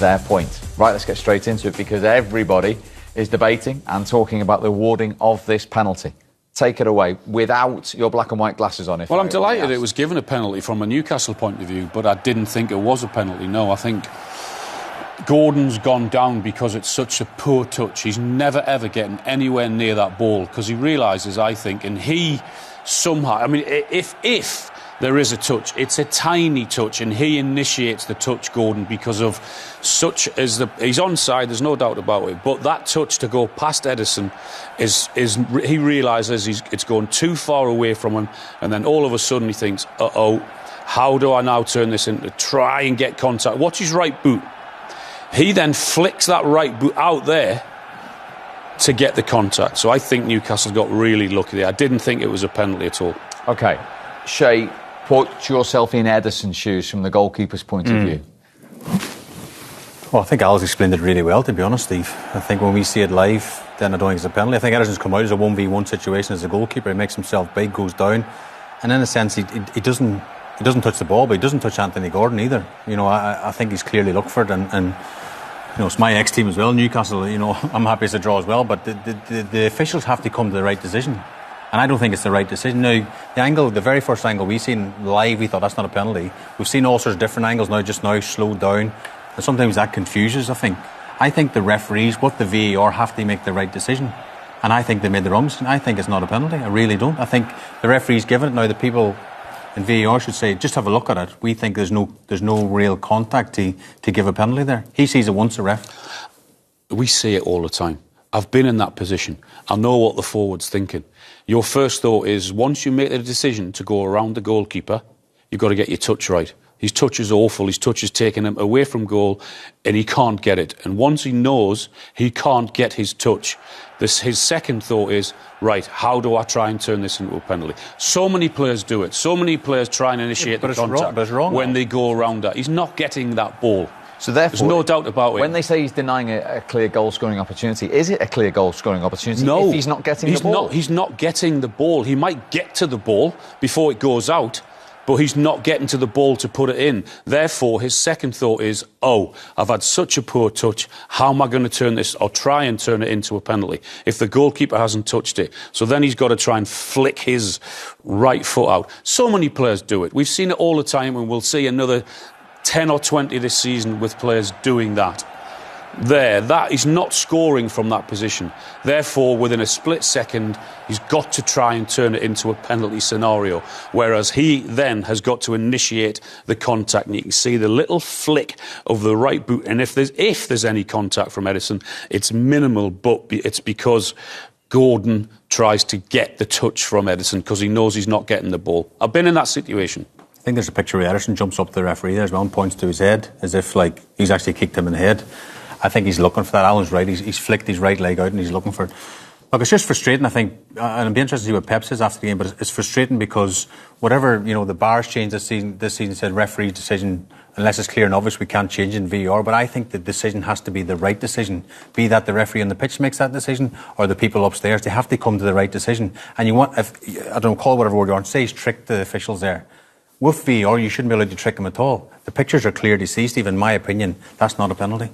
their point. Right, let's get straight into it because everybody is debating and talking about the awarding of this penalty. Take it away without your black and white glasses on. Well, I'm delighted it was given a penalty from a Newcastle point of view, but I didn't think it was a penalty. No, I think Gordon's gone down because it's such a poor touch. He's never, ever getting anywhere near that ball because he realises, I think, and he somehow... I mean, if there is a touch, it's a tiny touch, and he initiates the touch, Gordon, because of such as the... He's onside, there's no doubt about it, but that touch to go past Edison is he realises it's going too far away from him, and then all of a sudden he thinks, uh-oh, how do I now turn this into try and get contact? Watch his right boot. He then flicks that right boot out there to get the contact. So I think Newcastle got really lucky there. I didn't think it was a penalty at all. OK. Shay, put yourself in Edison's shoes from the goalkeeper's point of view. Well, I think Al's explained it really well, to be honest, Steve. I think when we see it live, then I don't think it's a penalty. I think Edison's come out as a 1v1 situation as a goalkeeper. He makes himself big, goes down. And in a sense, he doesn't touch the ball, but he doesn't touch Anthony Gordon either. You know, I think he's clearly looked for it. And you know, it's my ex-team as well, Newcastle. You know, I'm happy it's a draw as well. But the officials have to come to the right decision. And I don't think it's the right decision. Now, the very first angle we seen live, we thought that's not a penalty. We've seen all sorts of different angles now slowed down. And sometimes that confuses, I think. I think the referees, with the VAR, have to make the right decision. And I think they made the wrong decision. I think it's not a penalty. I really don't. I think the referee's given it. Now, the people in VAR should say, just have a look at it. We think there's no real contact to give a penalty there. He sees it once, a ref. We see it all the time. I've been in that position. I know what the forward's thinking. Your first thought is, once you make the decision to go around the goalkeeper, you've got to get your touch right. His touch is awful. His touch is taking him away from goal, and he can't get it. And once he knows he can't get his touch, his second thought is, right, how do I try and turn this into a penalty? So many players do it. So many players try and initiate the contact when they go around that. He's not getting that ball. So therefore, there's no doubt about it. When they say he's denying a clear goal-scoring opportunity, is it a clear goal-scoring opportunity no, if he's not getting the ball? He's not getting the ball. He might get to the ball before it goes out, but he's not getting to the ball to put it in. Therefore, his second thought is, oh, I've had such a poor touch. How am I going to turn this or try and turn it into a penalty if the goalkeeper hasn't touched it? So then he's got to try and flick his right foot out. So many players do it. We've seen it all the time, and we'll see another 10 or 20 this season with players doing that. That is not scoring from that position. Therefore, within a split second, he's got to try and turn it into a penalty scenario, whereas he then has got to initiate the contact. And you can see the little flick of the right boot, and if there's any contact from Edison, it's minimal, but it's because Gordon tries to get the touch from Edison because he knows he's not getting the ball. I've been in that situation. I think there's a picture where Edison jumps up to the referee there as well and points to his head as if like he's actually kicked him in the head. I think he's looking for that. Alan's right. He's flicked his right leg out and he's looking for it. Look, it's just frustrating, I think, and I'd be interested to see what Pep says after the game, but it's frustrating because whatever, you know, the bar's changed this season said referee's decision, unless it's clear and obvious, we can't change in VAR, but I think the decision has to be the right decision. Be that the referee on the pitch makes that decision or the people upstairs. They have to come to the right decision. And you want, I don't call it whatever word you want, say he's tricked the officials there. With VAR, you shouldn't be allowed to trick them at all. The pictures are clear to see, Steve. In my opinion, that's not a penalty.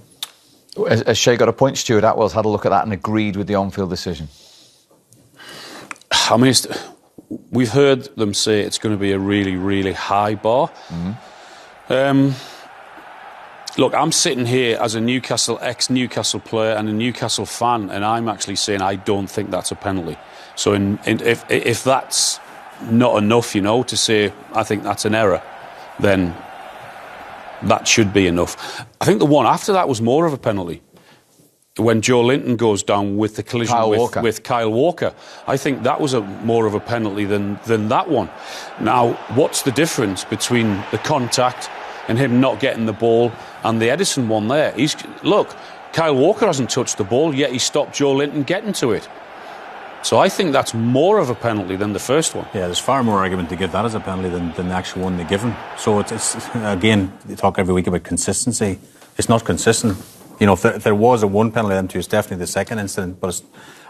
Has Shay got a point? Stuart Atwell's had a look at that and agreed with the on-field decision. I mean, we've heard them say it's going to be a really, really high bar. Look, I'm sitting here as a ex-Newcastle player and a Newcastle fan, and I'm actually saying I don't think that's a penalty. So if that's not enough, you know, to say I think that's an error, then that should be enough. I think the one after that was more of a penalty. When Joe Linton goes down with the collision with Kyle Walker. I think that was more of a penalty than that one. Now, what's the difference between the contact and him not getting the ball and the Edison one there? Look, Kyle Walker hasn't touched the ball, yet he stopped Joe Linton getting to it. So I think that's more of a penalty than the first one. Yeah, there's far more argument to give that as a penalty than the actual one they give him. So it's again, they talk every week about consistency. It's not consistent. You know, if there was a one penalty, then it's definitely the second incident. But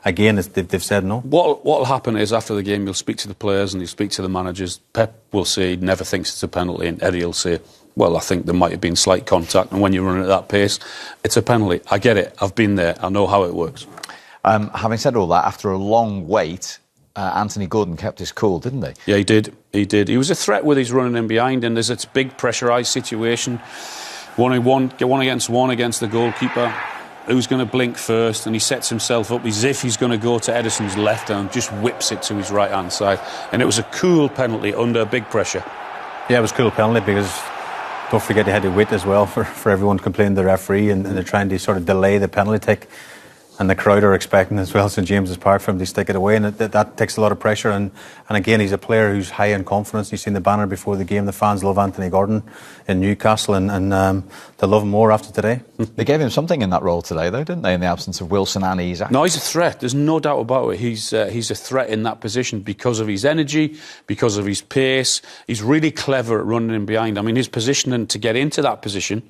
they've said no. What will happen is after the game, you'll speak to the players and you'll speak to the managers. Pep will say he never thinks it's a penalty, and Eddie will say well, I think there might have been slight contact, and when you're running at that pace, it's a penalty. I get it. I've been there. I know how it works. Having said all that, after a long wait, Anthony Gordon kept his cool, didn't he? Yeah, he did. He was a threat with his running in behind, and there's a big pressurised situation. One against the goalkeeper. Who's going to blink first? And he sets himself up as if he's going to go to Ederson's left and just whips it to his right-hand side. And it was a cool penalty under big pressure. Yeah, it was a cool penalty because don't forget they had to wait as well for everyone to complain to the referee, and they're trying to sort of delay the penalty kick. And the crowd are expecting as well St James's Park for him to stick it away, and that takes a lot of pressure. And again, he's a player who's high in confidence. You've seen the banner before the game. The fans love Anthony Gordon in Newcastle, and they'll love him more after today. They gave him something in that role today, though, didn't they? In the absence of Wilson and Isak. No, he's a threat. There's no doubt about it. He's a threat in that position because of his energy, because of his pace. He's really clever at running in behind. I mean, his positioning to get into that position,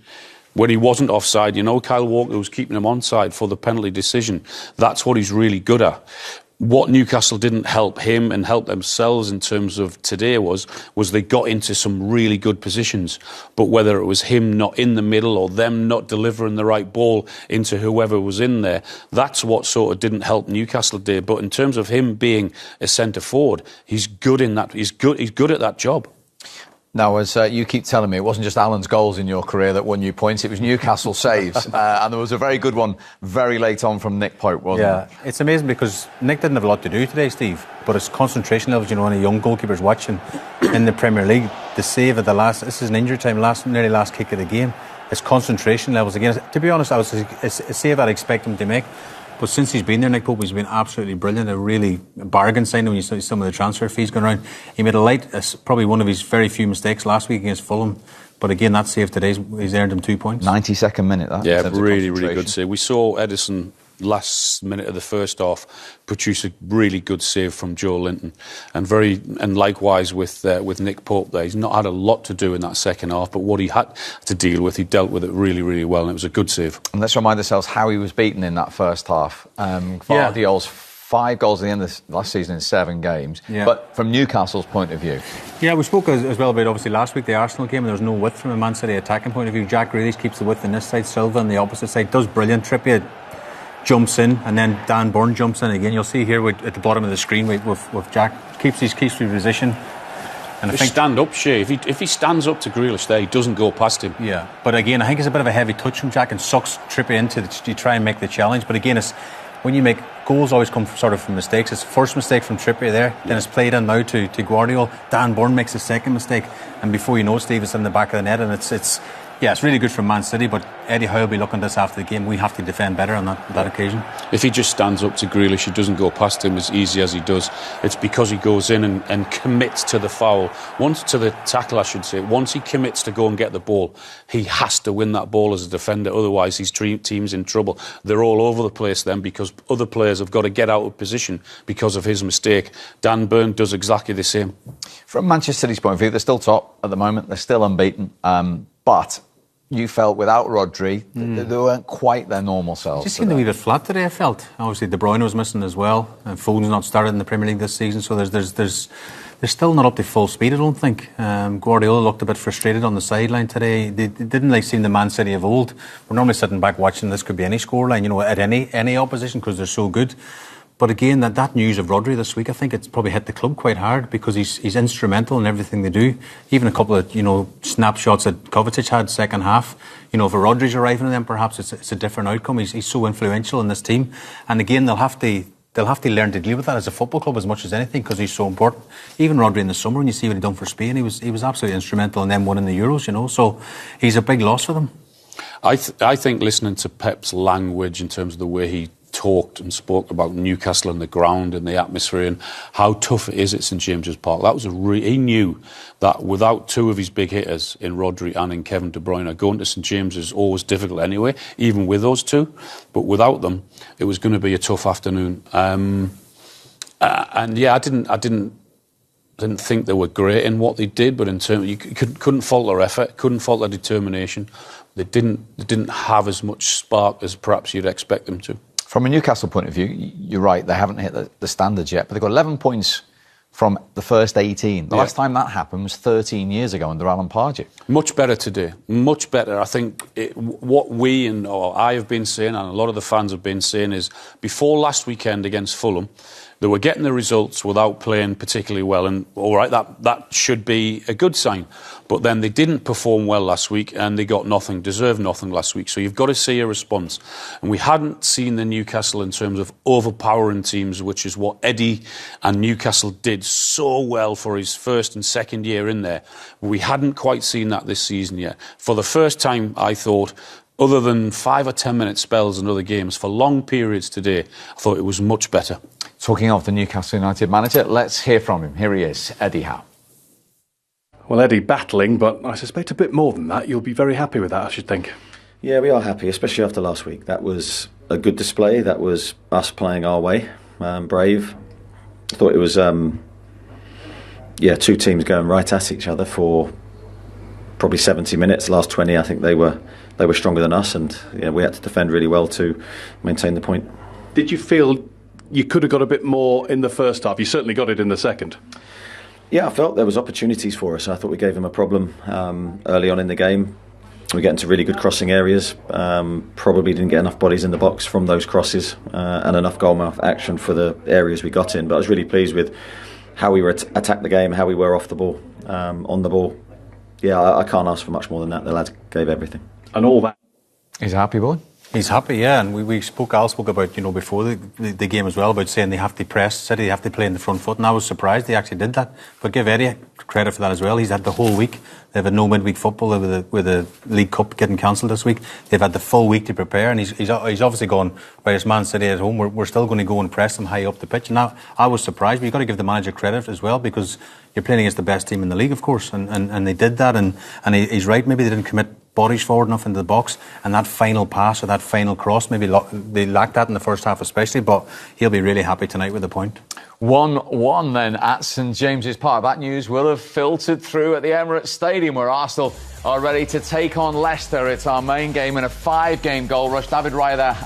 when he wasn't offside, Kyle Walker was keeping him onside for the penalty decision. That's what he's really good at. What Newcastle didn't help him and help themselves in terms of today was they got into some really good positions. But whether it was him not in the middle or them not delivering the right ball into whoever was in there, that's what sort of didn't help Newcastle today. But in terms of him being a centre forward, he's good in that. He's good at that job. Now, as you keep telling me, it wasn't just Alan's goals in your career that won you points, it was Newcastle saves. And there was a very good one very late on from Nick Pope, wasn't there? Yeah, it's amazing because Nick didn't have a lot to do today, Steve, but his concentration levels, any young goalkeepers watching in the Premier League, the save at the last, this is an injury time, nearly last kick of the game, his concentration levels, again, to be honest, I was a save I'd expect him to make. But since he's been there, Nick Pope has been absolutely brilliant. A really bargain signing when you see some of the transfer fees going around. He made probably one of his very few mistakes last week against Fulham. But again, that save today, he's earned him 2 points. 92nd minute, that. Yeah, really good save. We saw Ederson last minute of the first half produce a really good save from Joe Linton, and likewise with Nick Pope there. He's not had a lot to do in that second half, but what he had to deal with, he dealt with it really well, and it was a good save. And let's remind ourselves how he was beaten in that first half. Guardiola's 5 goals at the end of last season in 7 games. Yeah. But from Newcastle's point of view. Yeah, we spoke as well about obviously last week the Arsenal game, and there was no width from a Man City attacking point of view. Jack Grealish keeps the width on this side, Silva on the opposite side does brilliant. Trippier jumps in, and then Dan Burn jumps in again. You'll see here at the bottom of the screen with Jack keeps his position. And I think stand up, Shay. If he stands up to Grealish there, he doesn't go past him. Yeah, but again, I think it's a bit of a heavy touch from Jack and sucks Trippier into to try and make the challenge. But again, it's when you make goals, always come sort of from mistakes. It's the first mistake from Trippier there, then it's played in now to Guardiola. Dan Burn makes the second mistake, and before you know, Steve is in the back of the net, and it's really good for Man City, but Eddie Howe will be looking at this after the game. We have to defend better on that occasion. If he just stands up to Grealish, he doesn't go past him as easy as he does. It's because he goes in and commits to the foul. To the tackle, I should say. Once he commits to go and get the ball, he has to win that ball as a defender. Otherwise, his team's in trouble. They're all over the place then because other players have got to get out of position because of his mistake. Dan Burn does exactly the same. From Manchester City's point of view, they're still top at the moment. They're still unbeaten. But you felt without Rodri, they weren't quite their normal selves. Just seemed a wee bit flat today, I felt. Obviously, De Bruyne was missing as well. And Foden's not started in the Premier League this season, so they're still not up to full speed, I don't think. Guardiola looked a bit frustrated on the sideline today. They didn't seem the Man City of old. We're normally sitting back watching this could be any scoreline, at any opposition because they're so good. But again, that news of Rodri this week, I think it's probably hit the club quite hard because he's instrumental in everything they do. Even a couple of snapshots that Kovacic had second half. If a Rodri's arriving, then perhaps it's a different outcome. He's so influential in this team, and again they'll have to learn to deal with that as a football club as much as anything because he's so important. Even Rodri in the summer, when you see what he done for Spain, he was absolutely instrumental in them winning the Euros. So he's a big loss for them. I think listening to Pep's language in terms of the way he talked and spoke about Newcastle and the ground and the atmosphere and how tough it is at St James's Park. That was he knew that without 2 of his big hitters in Rodri and in Kevin De Bruyne, going to St James's is always difficult anyway, even with those 2. But without them, it was going to be a tough afternoon. And yeah, I didn't think they were great in what they did, but in terms you couldn't fault their effort, couldn't fault their determination. They didn't have as much spark as perhaps you'd expect them to. From a Newcastle point of view, you're right, they haven't hit the standards yet, but they've got 11 points from the first 18. The Yeah. last time that happened was 13 years ago under Alan Pardew. Much better today. Much better. I think what we or I have been saying, and a lot of the fans have been saying, is before last weekend against Fulham, they were getting the results without playing particularly well. And all right, that should be a good sign. But then they didn't perform well last week and they got nothing, deserved nothing last week. So you've got to see a response. And we hadn't seen the Newcastle in terms of overpowering teams, which is what Eddie and Newcastle did so well for his first and second year in there. We hadn't quite seen that this season yet. For the first time, I thought, other than 5 or 10 minute spells in other games, for long periods today, I thought it was much better. Talking of the Newcastle United manager, let's hear from him. Here he is, Eddie Howe. Well, Eddie, battling, but I suspect a bit more than that. You'll be very happy with that, I should think. Yeah, we are happy, especially after last week. That was a good display. That was us playing our way, brave. I thought it was, two teams going right at each other for probably 70 minutes. Last 20, I think they were stronger than us, and we had to defend really well to maintain the point. Did you feel you could have got a bit more in the first half? You certainly got it in the second. Yeah, I felt there was opportunities for us. I thought we gave them a problem early on in the game. We get into really good crossing areas. Probably didn't get enough bodies in the box from those crosses and enough goalmouth action for the areas we got in. But I was really pleased with how we were attacked the game, how we were off the ball, on the ball. Yeah, I can't ask for much more than that. The lads gave everything. And all that. He's a happy boy. He's happy, yeah, and Al spoke about, before the game as well, about saying they have to press City, they have to play in the front foot, and I was surprised they actually did that. But give Eddie credit for that as well. He's had the whole week. They've had no midweek football with the League Cup getting cancelled this week. They've had the full week to prepare, and he's obviously gone, right, it's Man City at home, we're still going to go and press them high up the pitch. And now I was surprised, but you've got to give the manager credit as well, because you're playing against the best team in the league, of course, and they did that, and he's right, maybe they didn't commit bodies forward enough into the box, and that final pass or that final cross, maybe they lacked that in the first half especially, but he'll be really happy tonight with the point. 1-1 then at St James's Park. That news will have filtered through at the Emirates Stadium, where Arsenal are ready to take on Leicester. It's our main game in a 5-game goal rush. David Raya there